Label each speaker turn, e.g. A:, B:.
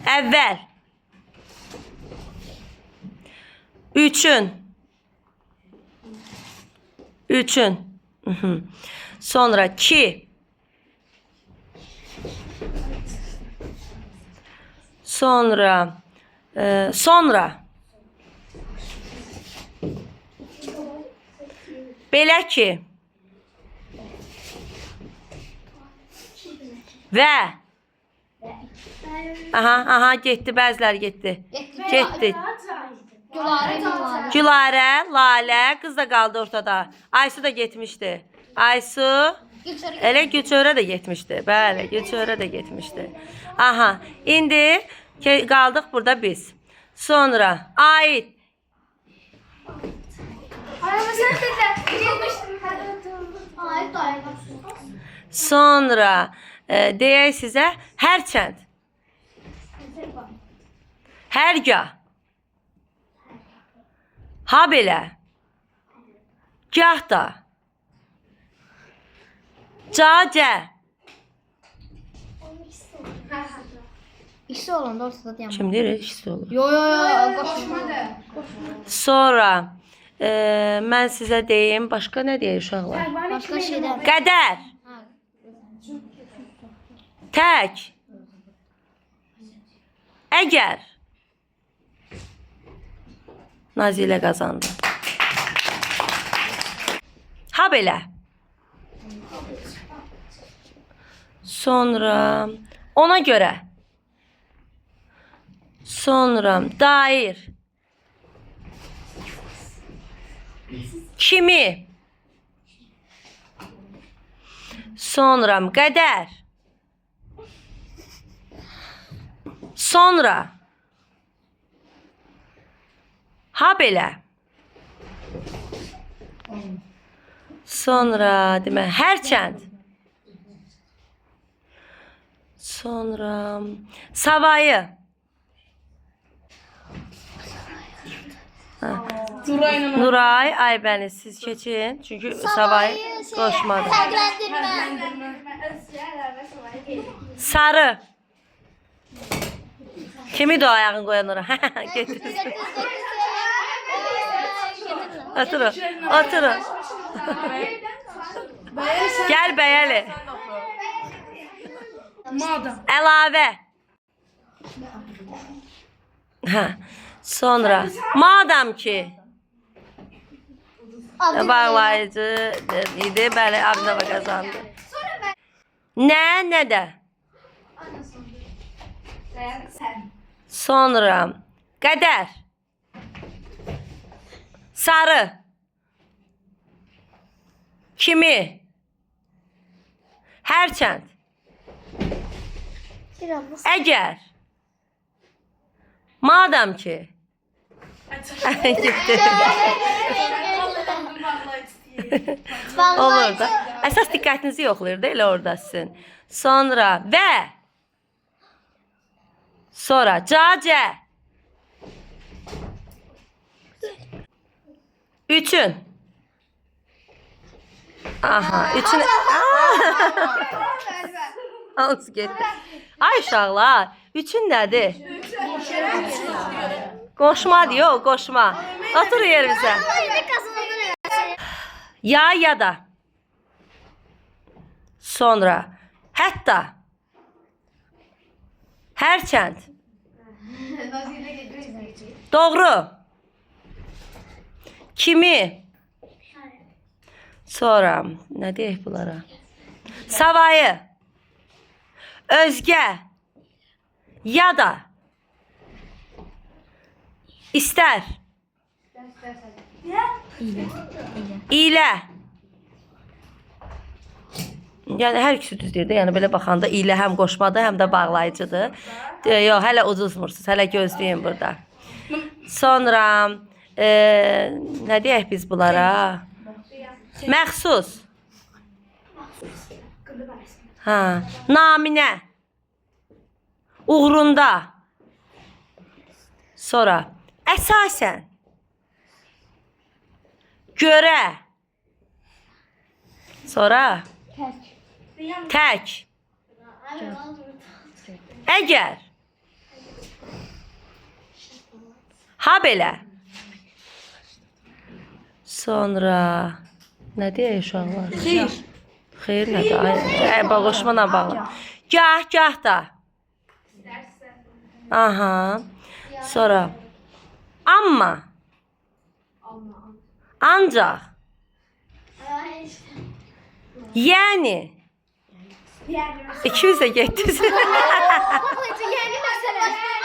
A: Əvvəl. Üçün. Sonra ki. Sonra. Belə ki. Və. Aha, getdi, bəziləri getdi. Getdi. Gülarə, Lalə, qız da qaldı ortada. Aysu da getmişdi. Aysu, elə Gülçöhrə də getmişdi. Bəli, Gülçöhrə də getmişdi. Aha, indi qaldıq burada biz. Sonra, aid. Sonra, deyək sizə, hərçənd. Hərgah. Ha belə. Gah da. Cacə.
B: İkisi olanda ortada dayanma.
A: Kim deyir? İkisi olur.
B: Yo.
A: Sonra mən sizə deyim, başqa nə deyək uşaqlar?
B: Başka şeyler.
A: Qədər. Tək. Əgər. Nazilə qazandı. Ha belə. Sonra ona görə. Sonra dair. Kimi. Sonra qədər. Sonra. Ha belə. Sonra demə hərçənd. Sonra savayı. Nuray, Aybəniz siz keçin. Çünkü savayı qoşmadı. Sarı. Kimi de o ayağını koyan oraya? Getir. Oturun. Oturun. Gel Bəyəli. Əlavə. Sonra madam ki bağlayıcı idi, bəli, Abdava qazandı. Nə də. Sonra qədər. Sarı. Kimi. Hərçənd. Əgər. Madam ki. Olur da. Əsas diqqətinizi yoxlayır da elə orada sizin. Sonra və. Sonra cacə. Üçün. Aha, üçün. Hansı getdi? Ay uşaqlar, üçün nədir? Qoşma diyor, qoşma. Otur yerimizə. Ya da. Sonra. Hətta. Hərçənd. Doğru. Kimi. Sonra. Nə deyək bunlara? Savayı. Özgə. Ya da. İstər. İlə. Yəni hər ikisi düz deyir də. Yəni belə baxanda ilə həm qoşmadır, həm də bağlayıcıdır. Yox, hələ uduzmursunuz. Hələ gözləyin burada. Sonra nə deyək biz bunlara? Məxsus. Naminə. Uğrunda. Sonra əsasən. Görə. Sonra tək. Əgər. Ha belə. Sonra nə deyək uşaqlar?
C: Xeyr.
A: Xeyr nədir? Ay, bağışmana bağlı. Gah da. Aha. Sonra amma. Ancaq. Yəni. 200 də getdiniz.
B: Yani mesela.